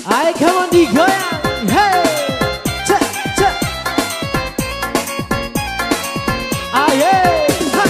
Ayo come on digoyang. Hey, cek cek. Ayo, ha.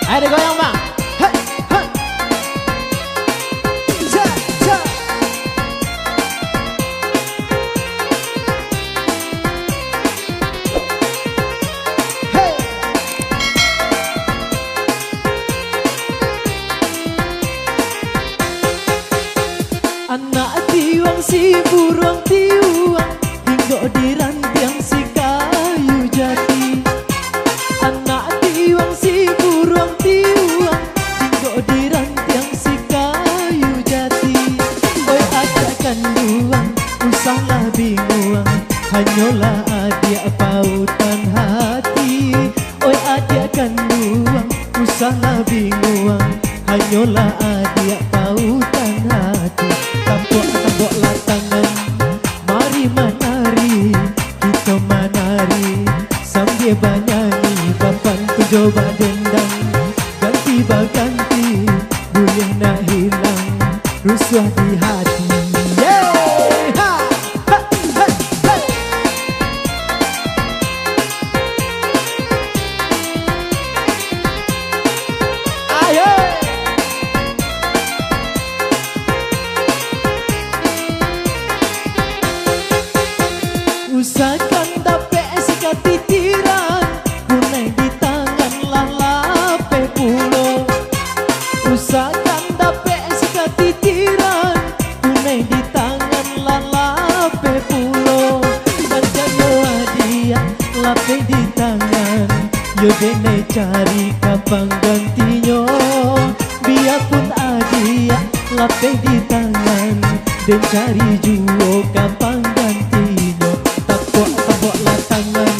Ayo digoyang bang. Hey, ha. Cek cek. Hey. Anak tiwang si buruang tiwang hingga di rantiang si kayu jati. Anak tiwang si buruang tiwang hingga di rantiang si kayu jati. Oi adik kandungan usahlah bingung, hanyalah adik pautan hati. Oi adik kandungan usahlah bingung, hanyalah adik pautan hati. Tampok-tampoklah tangan, mari menari, kita menari sambil bernyanyi. Papan tu coba dendang, ganti baganti, boleh nak hilang rusuh di hati. Yeah! Ha! Ha! Ha! Ha! Ayo! Usahakan dapat sikat titiran, kunai di tangan lah lape pulo. Usahakan dapat sikat titiran, kunai di tangan lah lape pulo. Dan jangan dia lape di tangan, yo dene cari kapan gantinya. Biarpun adia lape di tangan, dan cari juga kapan gantinya. Tapok-tapoklah tangan,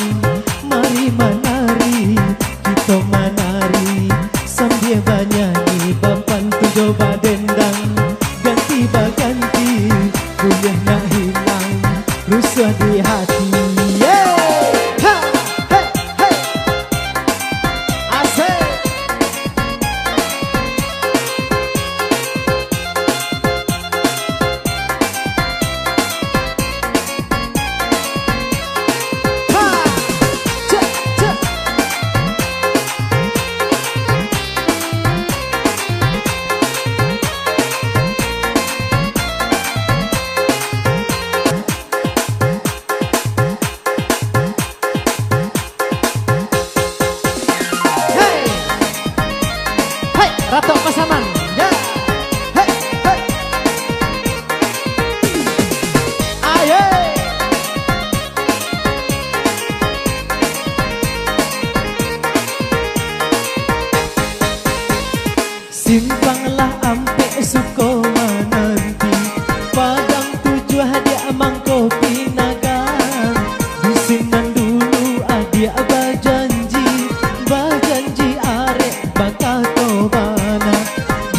mari menari, kita menari sambil bernyanyi. Papan tu coba dendang, ganti baganti, boleh nak hilang rusuh di hati. Yeah! Ha! Hey! Hey! Asik! Ratu Pasaman, ya, hey, hey, ayo, simpanglah ampe suko menanti, padang tujuh dia mangko pinagang, di sinan dulu adia berjanji, berjanji arek bakal tobat.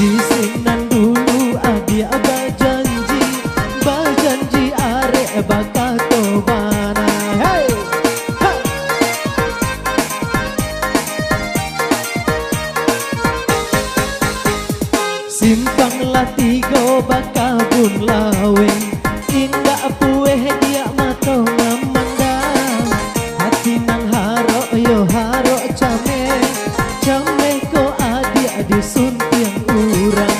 Di sinan dulu adia berjanji, berjanji arek bakal tobana. Hey! Ha! Simpanglah tiga bakabun lawe, indah pueh dia mato ngamandang. Hati nang haro yo haro came, came ko adia disuntiang urang.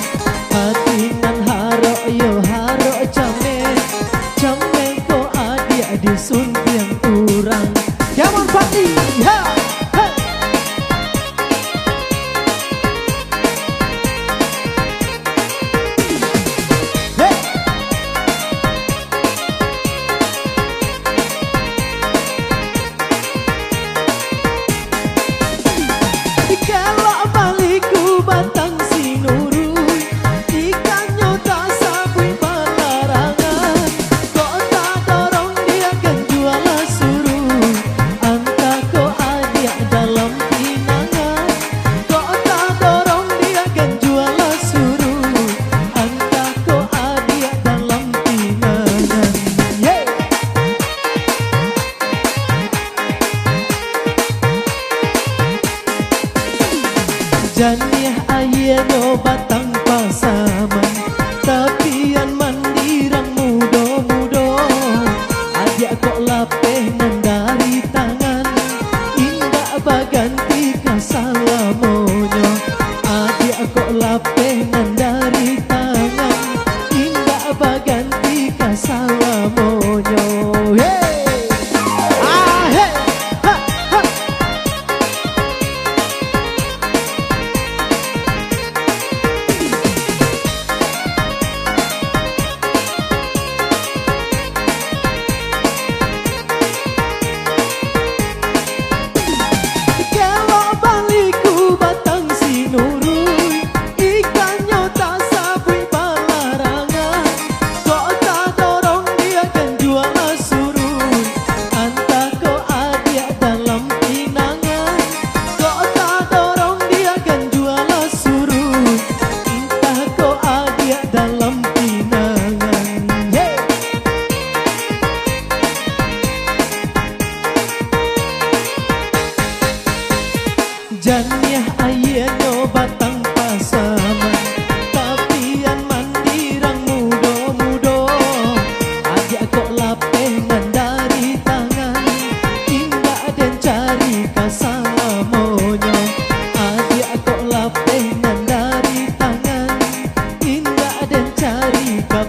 Hati nan haro yo haro came, came ko adia disuntiang urang. Yaman pati, ha, ha. Hey. Kalau baliku batang sinuru, ikannya tak sabui balarangan. Kok tak dorong dia kan jualan suruh,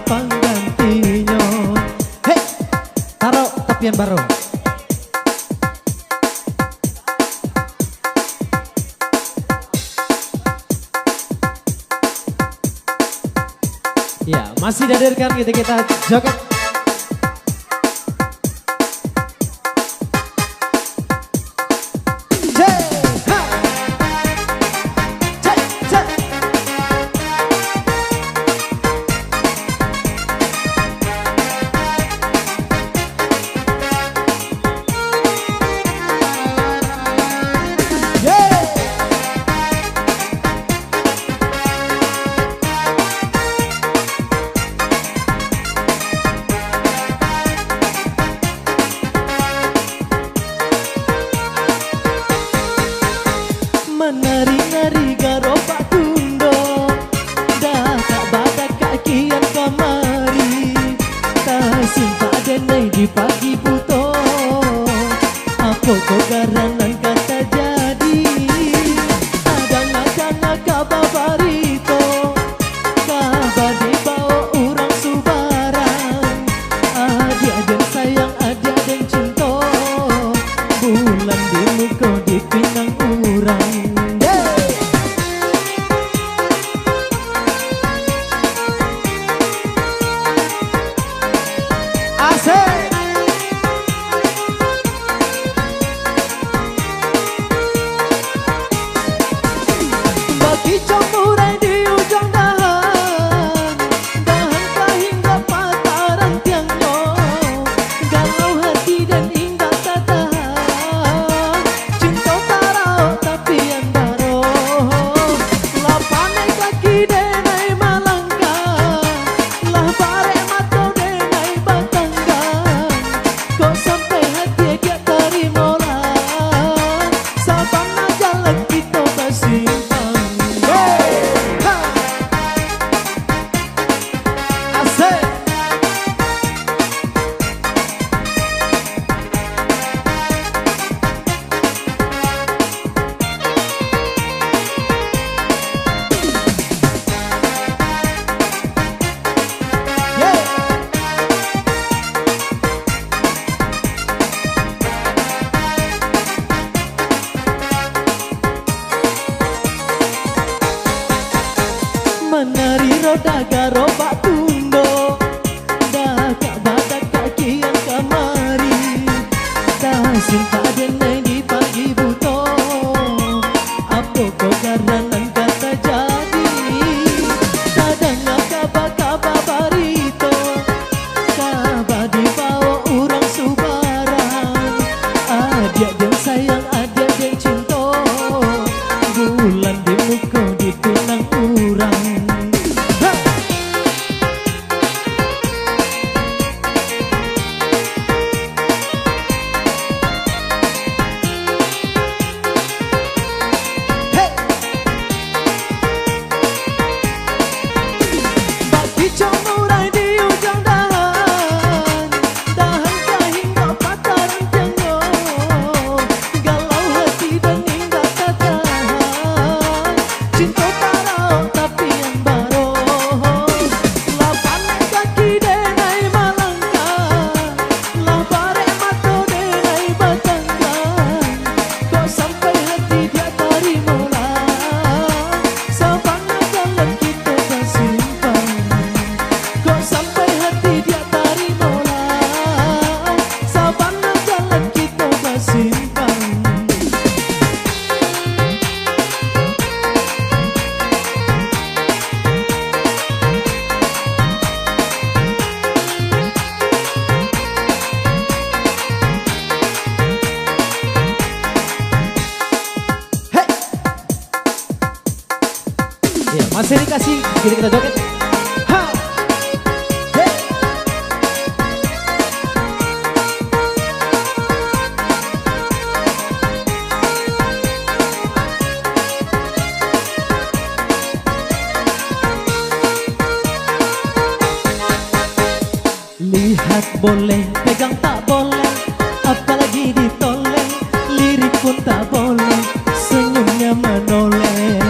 penggantinya. Hei, taruh tepian baru. Ya, masih dihadirkan kita joget. Menari-nari garoba tundo, dah tak badak kakian kamari, tak simpa denai di pagi buto, apa kau garanan kata jadi, ada naga-naga babarito, kabar dibawa orang subaran, adia dan sayang adia dan cinta, bulan di muka di pinang urang. Bagi jamuran di ujung dahan, dahan tak hingga patah rantiangnya, galau hati dan hingga tak tahan, cinta tarau tapi yang baru, lapanai kaki denai malangkan, lah bare mata denai batangkan, kau sampai hati dia terima lah, sabana jalan kita bersimpan. Menari roda garoba tundo, dah tak badak kaki yang kamari, tak simpa denai di pagi buto, apa kau garanan kata jadi, kadang kabar-kabar barito, kabar dibawa orang subaran, adia dan sayang adia dan cinta, bulan di muka di pinang urang. Jamuran di ujung dahan, dahan tak hingga patah rantiangnya, galau hati dan hingga tak tahan, cinta tarau tapi yang baru, lapanai kaki denai malangkan, lah bare mata denai batangkan, kau sampai hati dia terima lah, sabana jalan kita bersimpan. Kau sampai hati dia terima lah, sabana jalan kita bersimpan. Hey, ya masih dikasih kita joget. Lihat boleh, pegang tak boleh, apalagi ditoleh, lirik pun tak boleh, senyumnya menoleh.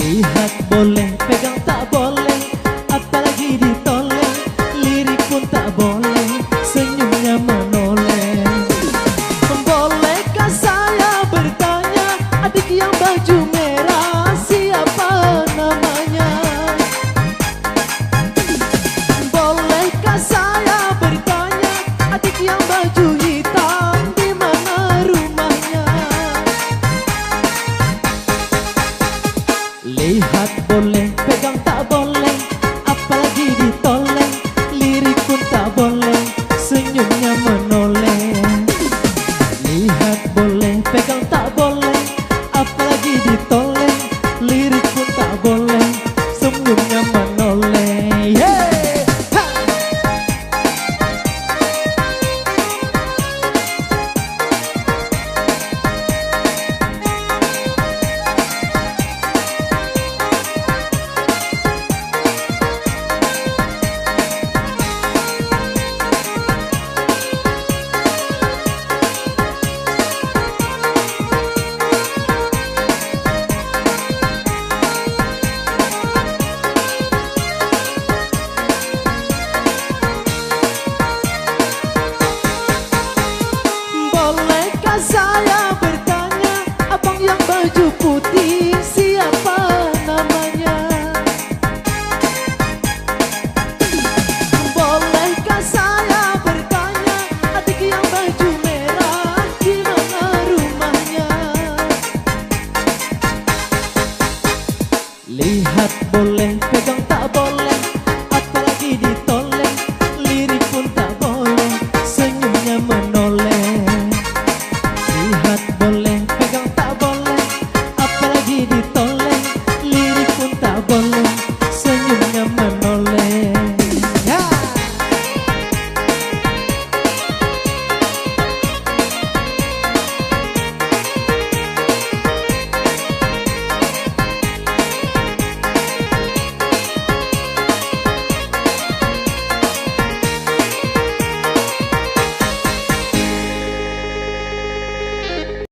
Lihat boleh, pegang tak boleh, apalagi ditoleh. Lihat boleh, pegang tak boleh.